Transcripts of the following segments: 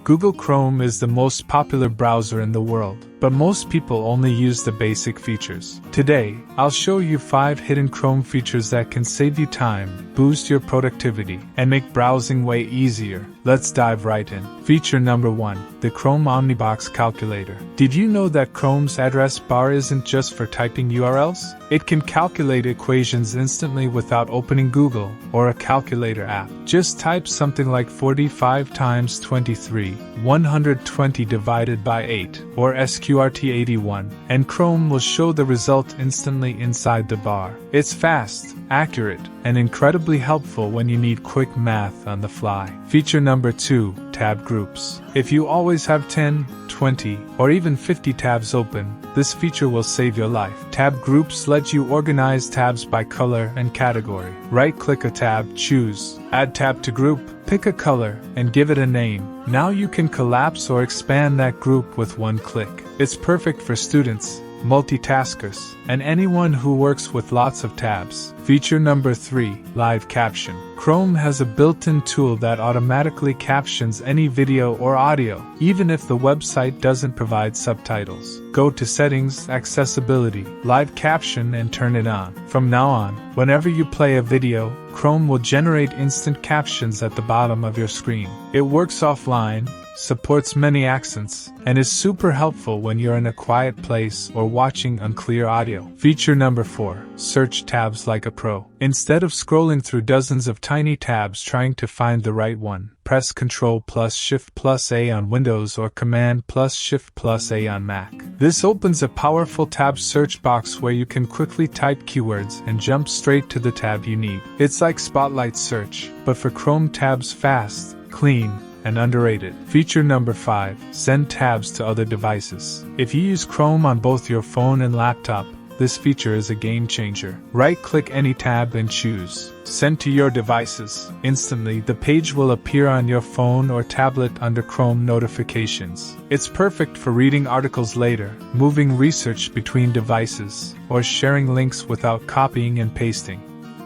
Google Chrome is the most popular browser in the world, but most people only use the basic features. Today, I'll show you 5 hidden Chrome features that can save you time, boost your productivity, and make browsing way easier. Let's dive right in. Feature number 1, the Chrome Omnibox calculator. Did you know that Chrome's address bar isn't just for typing URLs? It can calculate equations instantly without opening Google or a calculator app. Just type something like 45 times 23, 120 divided by 8, or SQRT81, and Chrome will show the result instantly inside the bar. It's fast, accurate, and incredibly helpful when you need quick math on the fly. Feature number 2, tab groups. If you always have 10, 20, or even 50 tabs open, this feature will save your life. Tab groups let you organize tabs by color and category. Right-click a tab, choose Add Tab to Group, pick a color, and give it a name. Now you can collapse or expand that group with one click. It's perfect for students, multitaskers, and anyone who works with lots of tabs. Feature number 3, live caption. Chrome has a built-in tool that automatically captions any video or audio, even if the website doesn't provide subtitles. Go to Settings, Accessibility, Live Caption, and turn it on. From now on, whenever you play a video, Chrome will generate instant captions at the bottom of your screen. It works offline, supports many accents, and is super helpful when you're in a quiet place or watching unclear audio. Feature number 4, search tabs like a pro. Instead of scrolling through dozens of tiny tabs trying to find the right one, press Ctrl plus Shift plus A on Windows or Command plus Shift plus A on Mac. This opens a powerful tab search box where you can quickly type keywords and jump straight to the tab you need. It's like Spotlight search, but for Chrome tabs, fast, clean, and underrated. Feature number 5, send tabs to other devices. If you use Chrome on both your phone and laptop, this feature is a game changer. Right-click any tab and choose Send to your devices. Instantly, the page will appear on your phone or tablet under Chrome notifications. It's perfect for reading articles later, moving research between devices, or sharing links without copying and pasting.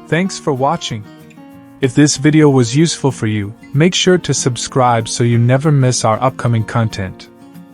Thanks for watching. If this video was useful for you, make sure to subscribe so you never miss our upcoming content.